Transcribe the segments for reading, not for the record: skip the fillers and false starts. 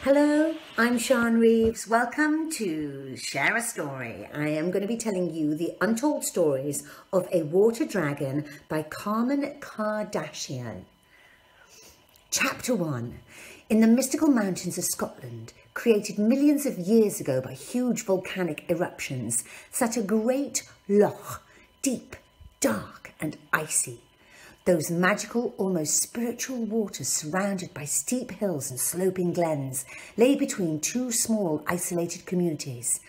Hello, I'm Sian Reeves. Welcome to Share a Story. I am going to be telling you the untold stories of a water dragon by Carmen Kardashian. Chapter 1. In the mystical mountains of Scotland, created millions of years ago by huge volcanic eruptions, sat a great loch, deep, dark and icy. Those magical, almost spiritual waters, surrounded by steep hills and sloping glens, lay between two small isolated communities.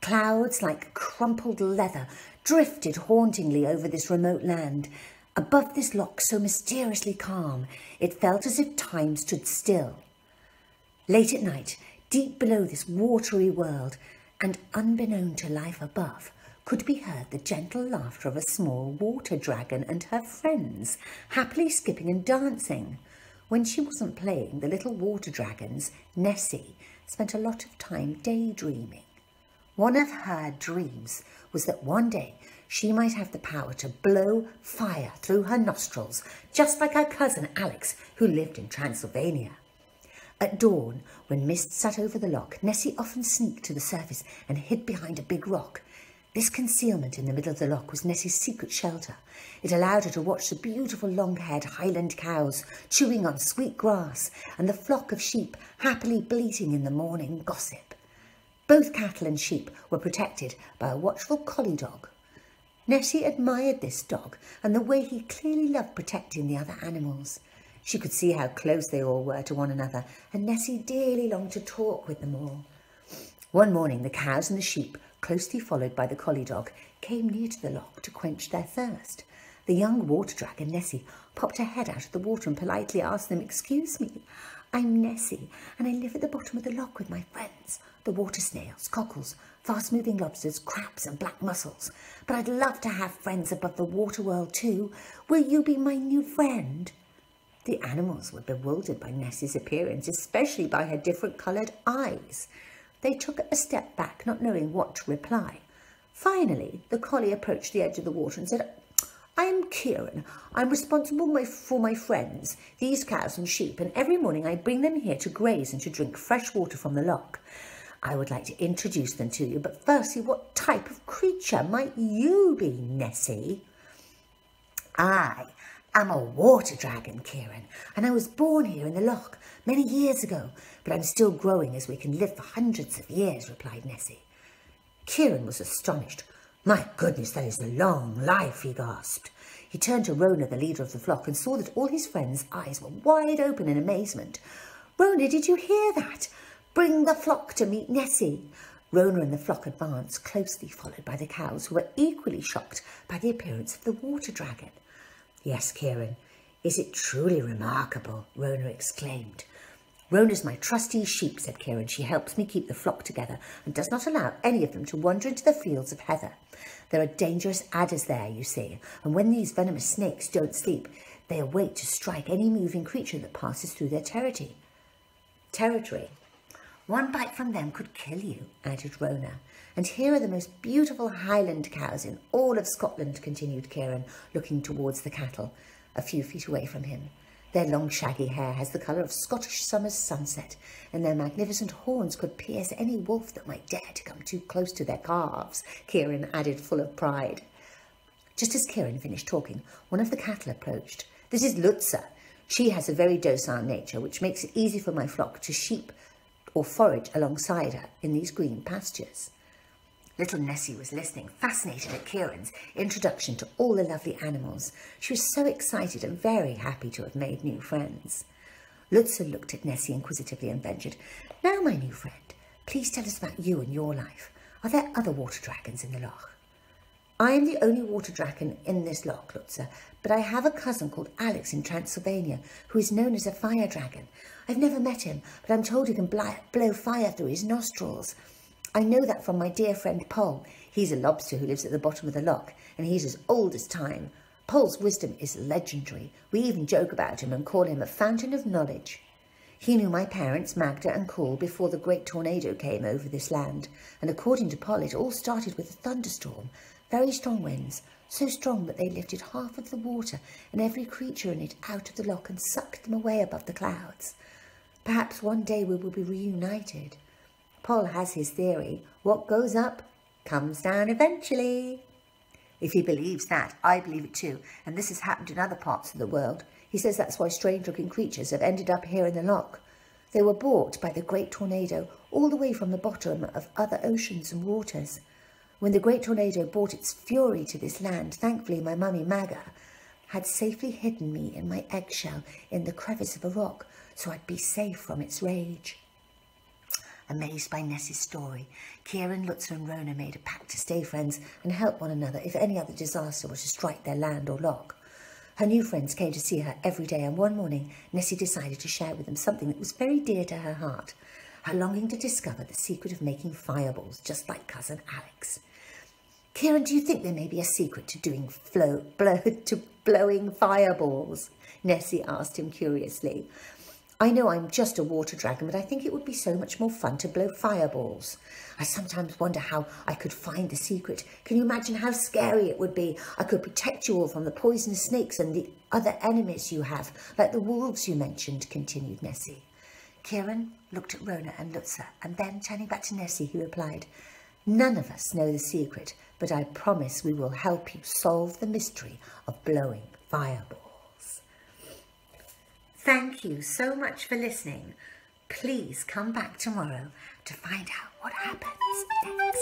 Clouds like crumpled leather drifted hauntingly over this remote land. Above this loch, so mysteriously calm, it felt as if time stood still. Late at night, deep below this watery world, and unbeknown to life above, could be heard the gentle laughter of a small water dragon and her friends, happily skipping and dancing. When she wasn't playing, the little water dragons, Nessie, spent a lot of time daydreaming. One of her dreams was that one day she might have the power to blow fire through her nostrils, just like her cousin Alex, who lived in Transylvania. At dawn, when mist sat over the loch, Nessie often sneaked to the surface and hid behind a big rock. This concealment in the middle of the loch was Nessie's secret shelter. It allowed her to watch the beautiful long-haired Highland cows chewing on sweet grass and the flock of sheep happily bleating in the morning gossip. Both cattle and sheep were protected by a watchful collie dog. Nessie admired this dog and the way he clearly loved protecting the other animals. She could see how close they all were to one another, and Nessie dearly longed to talk with them all. One morning, the cows and the sheep, closely followed by the collie dog, came near to the loch to quench their thirst. The young water dragon, Nessie, popped her head out of the water and politely asked them, "Excuse me, I'm Nessie, and I live at the bottom of the loch with my friends, the water snails, cockles, fast-moving lobsters, crabs and black mussels. But I'd love to have friends above the water world too. Will you be my new friend?" The animals were bewildered by Nessie's appearance, especially by her different-coloured eyes. They took a step back, not knowing what to reply. Finally, the collie approached the edge of the water and said, "I'm Kieran. I'm responsible for my friends, these cows and sheep, and every morning I bring them here to graze and to drink fresh water from the loch. I would like to introduce them to you, but firstly, what type of creature might you be, Nessie?" "I am a water dragon, Kieran, and I was born here in the loch many years ago, but I'm still growing as we can live for hundreds of years," replied Nessie. Kieran was astonished. "My goodness, that is a long life," he gasped. He turned to Rona, the leader of the flock, and saw that all his friends' eyes were wide open in amazement. "Rona, did you hear that? Bring the flock to meet Nessie." Rona and the flock advanced, closely followed by the cows, who were equally shocked by the appearance of the water dragon. "Yes, Kieran, is it truly remarkable?" Rona exclaimed. "Rona's my trusty sheep," said Kieran. "She helps me keep the flock together and does not allow any of them to wander into the fields of heather. There are dangerous adders there, you see, and when these venomous snakes don't sleep, they await to strike any moving creature that passes through their territory. One bite from them could kill you," added Rona. "And here are the most beautiful Highland cows in all of Scotland," continued Kieran, looking towards the cattle a few feet away from him. "Their long shaggy hair has the colour of Scottish summer's sunset, and their magnificent horns could pierce any wolf that might dare to come too close to their calves," Kieran added, full of pride. Just as Kieran finished talking, one of the cattle approached. "This is Lutza. She has a very docile nature, which makes it easy for my flock to sheep or forage alongside her in these green pastures." Little Nessie was listening, fascinated at Kieran's introduction to all the lovely animals. She was so excited and very happy to have made new friends. Lutza looked at Nessie inquisitively and ventured, "Now, my new friend, please tell us about you and your life. Are there other water dragons in the loch?" "I am the only water dragon in this loch, Lutza, but I have a cousin called Alex in Transylvania who is known as a fire dragon. I've never met him, but I'm told he can blow fire through his nostrils. I know that from my dear friend Pol. He's a lobster who lives at the bottom of the loch, and he's as old as time. Pol's wisdom is legendary. We even joke about him and call him a fountain of knowledge. He knew my parents, Magda and Cool, before the great tornado came over this land, and according to Pol, it all started with a thunderstorm, very strong winds, so strong that they lifted half of the water and every creature in it out of the loch and sucked them away above the clouds. Perhaps one day we will be reunited. Paul has his theory. What goes up comes down eventually. If he believes that, I believe it too, and this has happened in other parts of the world. He says that's why strange-looking creatures have ended up here in the loch. They were brought by the great tornado all the way from the bottom of other oceans and waters. When the great tornado brought its fury to this land, thankfully my mummy Magga had safely hidden me in my eggshell in the crevice of a rock, so I'd be safe from its rage. Amazed by Nessie's story, Kieran, Lutzer and Rona made a pact to stay friends and help one another if any other disaster were to strike their land or loch. Her new friends came to see her every day, and one morning Nessie decided to share with them something that was very dear to her heart, her longing to discover the secret of making fireballs, just like cousin Alex. Kieran, do you think there may be a secret to doing blowing fireballs? Nessie asked him curiously. I know I'm just a water dragon, but I think it would be so much more fun to blow fireballs. I sometimes wonder how I could find the secret. Can you imagine how scary it would be? I could protect you all from the poisonous snakes and the other enemies you have, like the wolves you mentioned, continued Nessie. Kieran looked at Rona and Lutzer, and then, turning back to Nessie, he replied, None of us know the secret, but I promise we will help you solve the mystery of blowing fireballs. Thank you so much for listening. Please come back tomorrow to find out what happens next.